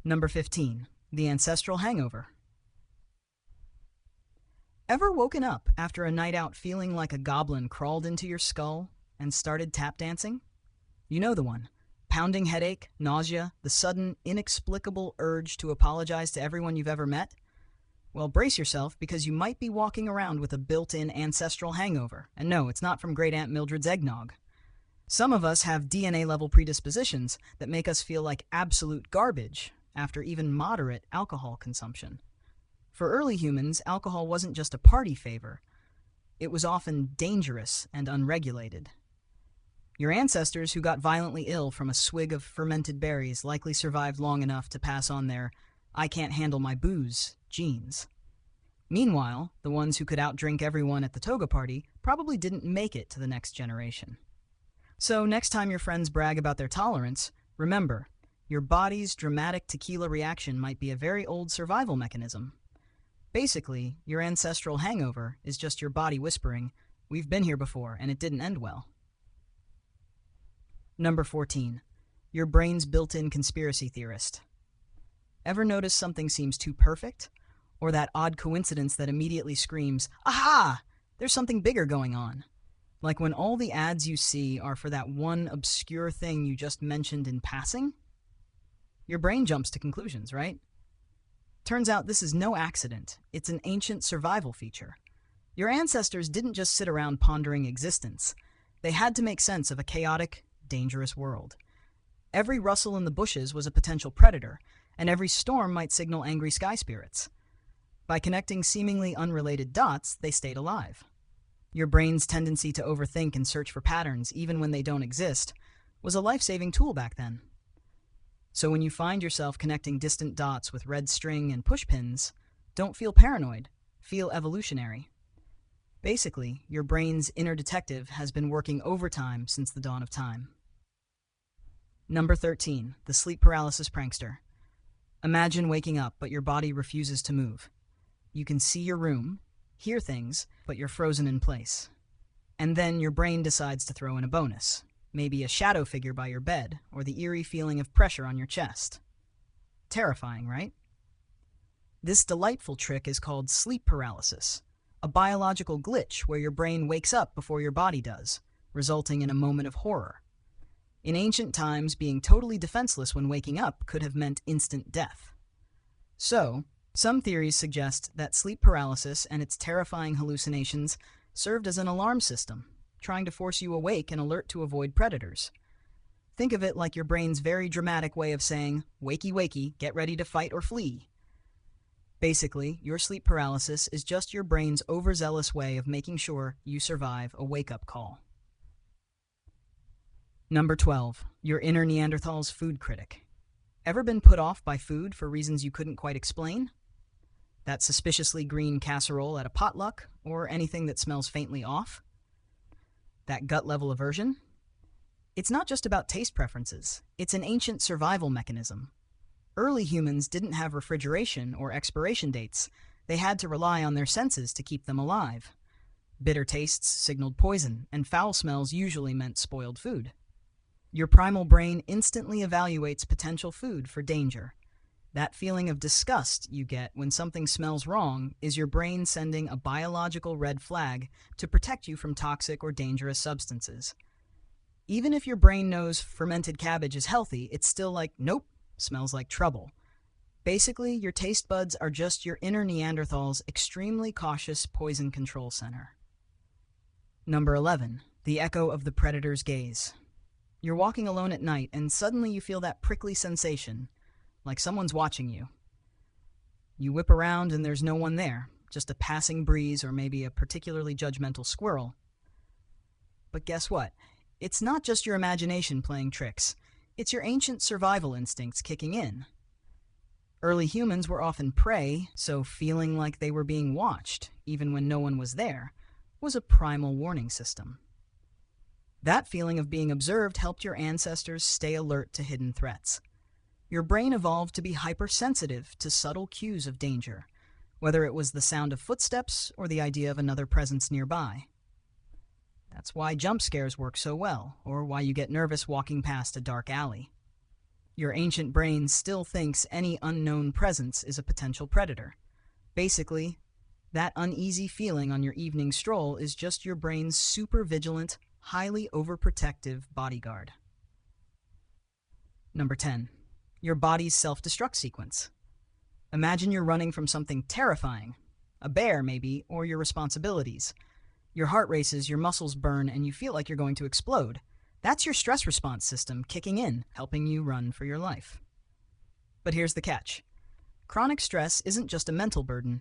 Number 15. The ancestral hangover. Ever woken up after a night out feeling like a goblin crawled into your skull and started tap dancing? You know the one. Pounding headache, nausea, the sudden, inexplicable urge to apologize to everyone you've ever met? Well, brace yourself because you might be walking around with a built-in ancestral hangover. And no, it's not from Great Aunt Mildred's eggnog. Some of us have DNA-level predispositions that make us feel like absolute garbage after even moderate alcohol consumption. For early humans, alcohol wasn't just a party favor. It was often dangerous and unregulated. Your ancestors who got violently ill from a swig of fermented berries likely survived long enough to pass on their "I can't handle my booze" genes. Meanwhile, the ones who could outdrink everyone at the toga party probably didn't make it to the next generation. So next time your friends brag about their tolerance, remember, your body's dramatic tequila reaction might be a very old survival mechanism. Basically, your ancestral hangover is just your body whispering, "We've been here before and it didn't end well." Number 14. Your brain's built-in conspiracy theorist. Ever notice something seems too perfect? Or that odd coincidence that immediately screams, "Aha! There's something bigger going on." Like when all the ads you see are for that one obscure thing you just mentioned in passing? Your brain jumps to conclusions, right? Turns out this is no accident. It's an ancient survival feature. Your ancestors didn't just sit around pondering existence. They had to make sense of a chaotic, dangerous world. Every rustle in the bushes was a potential predator, and every storm might signal angry sky spirits. By connecting seemingly unrelated dots, they stayed alive. Your brain's tendency to overthink and search for patterns, even when they don't exist, was a life-saving tool back then. So when you find yourself connecting distant dots with red string and pushpins, don't feel paranoid, feel evolutionary. Basically, your brain's inner detective has been working overtime since the dawn of time. Number 13. The sleep paralysis prankster. Imagine waking up, but your body refuses to move. You can see your room, hear things, but you're frozen in place. And then your brain decides to throw in a bonus. Maybe a shadow figure by your bed, or the eerie feeling of pressure on your chest. Terrifying, right? This delightful trick is called sleep paralysis, a biological glitch where your brain wakes up before your body does, resulting in a moment of horror. In ancient times, being totally defenseless when waking up could have meant instant death. So, some theories suggest that sleep paralysis and its terrifying hallucinations served as an alarm system, trying to force you awake and alert to avoid predators. Think of it like your brain's very dramatic way of saying, "Wakey, wakey, get ready to fight or flee." Basically, your sleep paralysis is just your brain's overzealous way of making sure you survive a wake-up call. Number 12. Your inner Neanderthal's food critic. Ever been put off by food for reasons you couldn't quite explain? That suspiciously green casserole at a potluck, or anything that smells faintly off? That gut-level aversion? It's not just about taste preferences. It's an ancient survival mechanism. Early humans didn't have refrigeration or expiration dates. They had to rely on their senses to keep them alive. Bitter tastes signaled poison, and foul smells usually meant spoiled food. Your primal brain instantly evaluates potential food for danger. That feeling of disgust you get when something smells wrong is your brain sending a biological red flag to protect you from toxic or dangerous substances. Even if your brain knows fermented cabbage is healthy, it's still like, nope, smells like trouble. Basically, your taste buds are just your inner Neanderthal's extremely cautious poison control center. Number 11. The echo of the predator's gaze. You're walking alone at night, and suddenly you feel that prickly sensation, like someone's watching you. You whip around and there's no one there, just a passing breeze or maybe a particularly judgmental squirrel. But guess what? It's not just your imagination playing tricks. It's your ancient survival instincts kicking in. Early humans were often prey, so feeling like they were being watched, even when no one was there, was a primal warning system. That feeling of being observed helped your ancestors stay alert to hidden threats. Your brain evolved to be hypersensitive to subtle cues of danger, whether it was the sound of footsteps or the idea of another presence nearby. That's why jump scares work so well, or why you get nervous walking past a dark alley. Your ancient brain still thinks any unknown presence is a potential predator. Basically, that uneasy feeling on your evening stroll is just your brain's super vigilant, highly overprotective bodyguard. Number 10. Your body's self-destruct sequence. Imagine you're running from something terrifying, a bear maybe, or your responsibilities. Your heart races, your muscles burn, and you feel like you're going to explode. That's your stress response system kicking in, helping you run for your life. But here's the catch. Chronic stress isn't just a mental burden,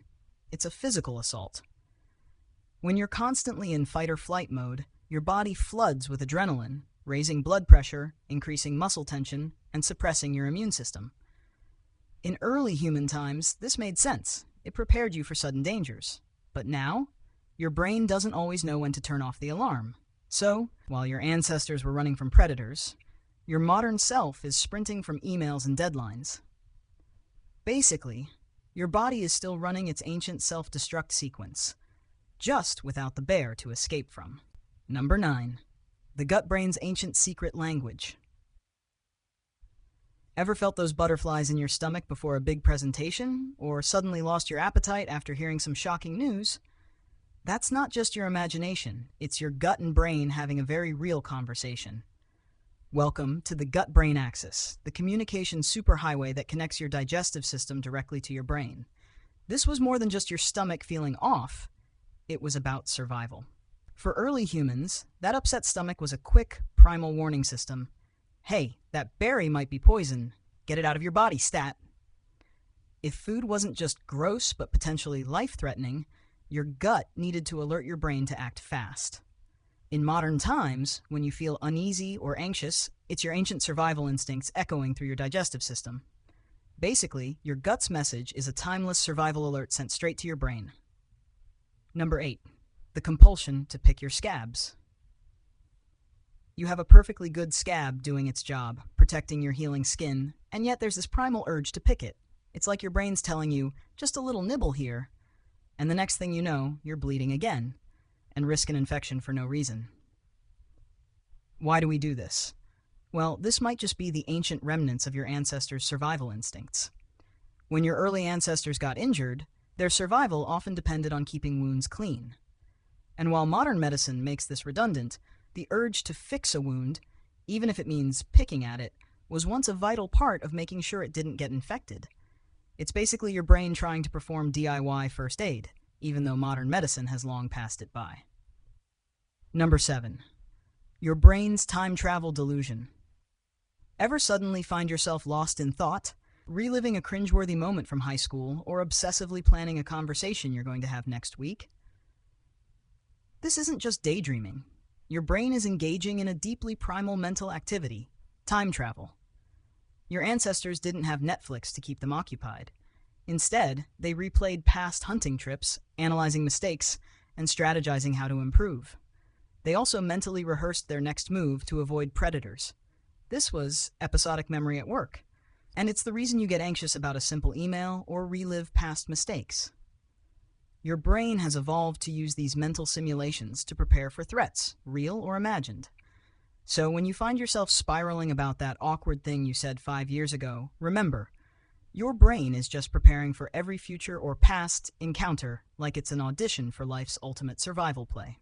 it's a physical assault. When you're constantly in fight or flight mode, your body floods with adrenaline, raising blood pressure, increasing muscle tension, and suppressing your immune system. In early human times, this made sense. It prepared you for sudden dangers. But now, your brain doesn't always know when to turn off the alarm. So, while your ancestors were running from predators, your modern self is sprinting from emails and deadlines. Basically, your body is still running its ancient self-destruct sequence, just without the bear to escape from. Number 9. The gut-brain's ancient secret language. Ever felt those butterflies in your stomach before a big presentation, or suddenly lost your appetite after hearing some shocking news? That's not just your imagination, it's your gut and brain having a very real conversation. Welcome to the gut-brain axis, the communication superhighway that connects your digestive system directly to your brain. This was more than just your stomach feeling off, it was about survival. For early humans, that upset stomach was a quick, primal warning system. Hey, that berry might be poison. Get it out of your body, stat. If food wasn't just gross but potentially life-threatening, your gut needed to alert your brain to act fast. In modern times, when you feel uneasy or anxious, it's your ancient survival instincts echoing through your digestive system. Basically, your gut's message is a timeless survival alert sent straight to your brain. Number 8. The compulsion to pick your scabs. You have a perfectly good scab doing its job, protecting your healing skin, and yet there's this primal urge to pick it. It's like your brain's telling you, just a little nibble here, and the next thing you know, you're bleeding again, and risk an infection for no reason. Why do we do this? Well, this might just be the ancient remnants of your ancestors' survival instincts. When your early ancestors got injured, their survival often depended on keeping wounds clean. And while modern medicine makes this redundant, the urge to fix a wound, even if it means picking at it, was once a vital part of making sure it didn't get infected. It's basically your brain trying to perform DIY first aid, even though modern medicine has long passed it by. Number 7. Your brain's time travel delusion. Ever suddenly find yourself lost in thought, reliving a cringeworthy moment from high school, or obsessively planning a conversation you're going to have next week? This isn't just daydreaming. Your brain is engaging in a deeply primal mental activity, time travel. Your ancestors didn't have Netflix to keep them occupied. Instead, they replayed past hunting trips, analyzing mistakes, and strategizing how to improve. They also mentally rehearsed their next move to avoid predators. This was episodic memory at work, and it's the reason you get anxious about a simple email or relive past mistakes. Your brain has evolved to use these mental simulations to prepare for threats, real or imagined. So when you find yourself spiraling about that awkward thing you said 5 years ago, remember, your brain is just preparing for every future or past encounter like it's an audition for life's ultimate survival play.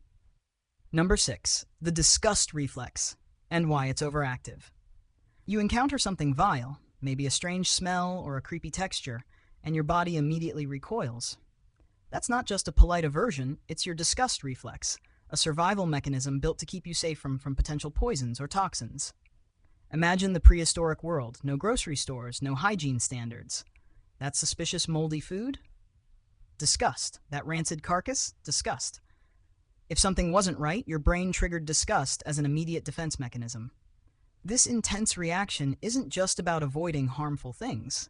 Number 6. The disgust reflex, and why it's overactive. You encounter something vile, maybe a strange smell or a creepy texture, and your body immediately recoils. That's not just a polite aversion, it's your disgust reflex, a survival mechanism built to keep you safe from potential poisons or toxins. Imagine the prehistoric world, no grocery stores, no hygiene standards. That suspicious moldy food? Disgust. That rancid carcass? Disgust. If something wasn't right, your brain triggered disgust as an immediate defense mechanism. This intense reaction isn't just about avoiding harmful things.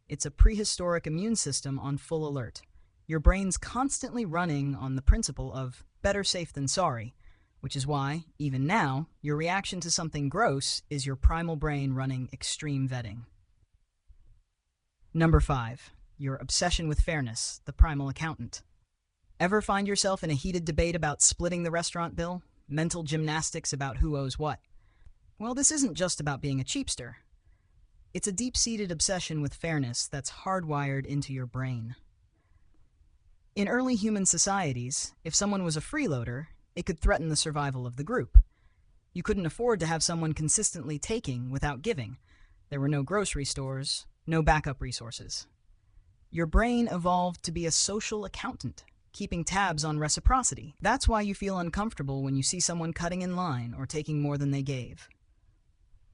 It's a prehistoric immune system on full alert. Your brain's constantly running on the principle of better safe than sorry, which is why, even now, your reaction to something gross is your primal brain running extreme vetting. Number 5. Your obsession with fairness, the primal accountant. Ever find yourself in a heated debate about splitting the restaurant bill? Mental gymnastics about who owes what? Well, this isn't just about being a cheapster. It's a deep-seated obsession with fairness that's hardwired into your brain. In early human societies, if someone was a freeloader, it could threaten the survival of the group. You couldn't afford to have someone consistently taking without giving. There were no grocery stores, no backup resources. Your brain evolved to be a social accountant, keeping tabs on reciprocity. That's why you feel uncomfortable when you see someone cutting in line or taking more than they gave.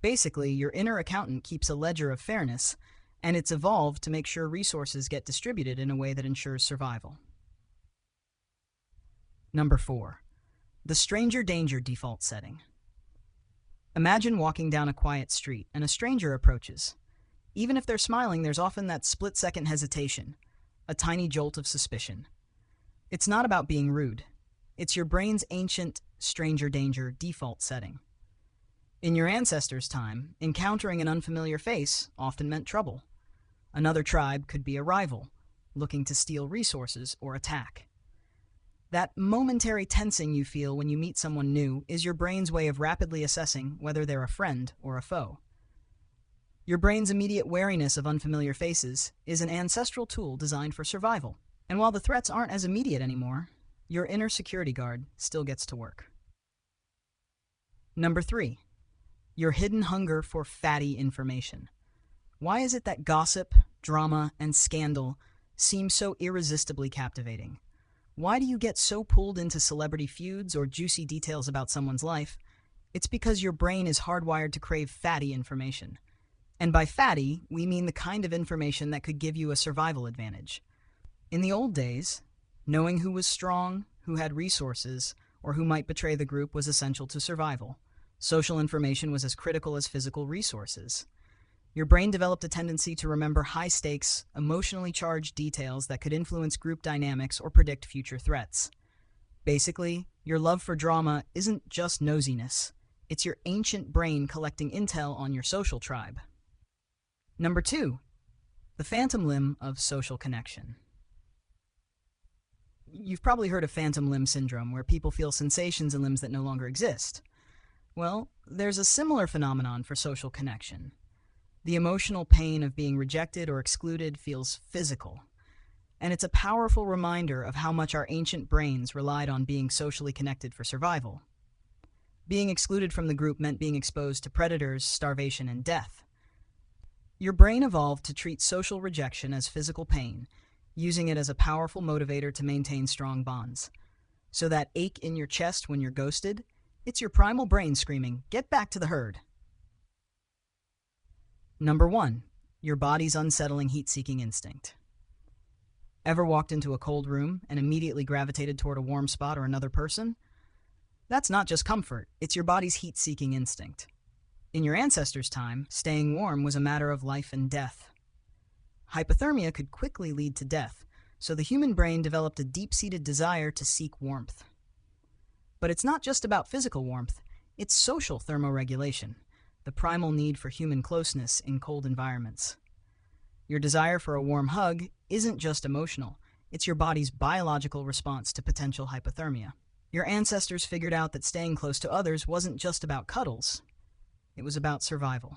Basically, your inner accountant keeps a ledger of fairness, and it's evolved to make sure resources get distributed in a way that ensures survival. Number 4. The stranger danger default setting. Imagine walking down a quiet street and a stranger approaches. Even if they're smiling, there's often that split-second hesitation, a tiny jolt of suspicion. It's not about being rude. It's your brain's ancient stranger danger default setting. In your ancestors' time, encountering an unfamiliar face often meant trouble. Another tribe could be a rival, looking to steal resources or attack. That momentary tensing you feel when you meet someone new is your brain's way of rapidly assessing whether they're a friend or a foe. Your brain's immediate wariness of unfamiliar faces is an ancestral tool designed for survival. And while the threats aren't as immediate anymore, your inner security guard still gets to work. Number 3. Your hidden hunger for fatty information. Why is it that gossip, drama, and scandal seem so irresistibly captivating? Why do you get so pulled into celebrity feuds or juicy details about someone's life? It's because your brain is hardwired to crave fatty information. And by fatty, we mean the kind of information that could give you a survival advantage. In the old days, knowing who was strong, who had resources, or who might betray the group was essential to survival. Social information was as critical as physical resources. Your brain developed a tendency to remember high-stakes, emotionally charged details that could influence group dynamics or predict future threats. Basically, your love for drama isn't just nosiness. It's your ancient brain collecting intel on your social tribe. Number 2. The phantom limb of social connection. You've probably heard of phantom limb syndrome, where people feel sensations in limbs that no longer exist. Well, there's a similar phenomenon for social connection. The emotional pain of being rejected or excluded feels physical, and it's a powerful reminder of how much our ancient brains relied on being socially connected for survival. Being excluded from the group meant being exposed to predators, starvation, and death. Your brain evolved to treat social rejection as physical pain, using it as a powerful motivator to maintain strong bonds. So that ache in your chest when you're ghosted, it's your primal brain screaming, "Get back to the herd." Number 1. Your body's unsettling heat-seeking instinct. Ever walked into a cold room and immediately gravitated toward a warm spot or another person? That's not just comfort, it's your body's heat-seeking instinct. In your ancestors' time, staying warm was a matter of life and death. Hypothermia could quickly lead to death, so the human brain developed a deep-seated desire to seek warmth. But it's not just about physical warmth, it's social thermoregulation, the primal need for human closeness in cold environments. Your desire for a warm hug isn't just emotional, it's your body's biological response to potential hypothermia. Your ancestors figured out that staying close to others wasn't just about cuddles, it was about survival.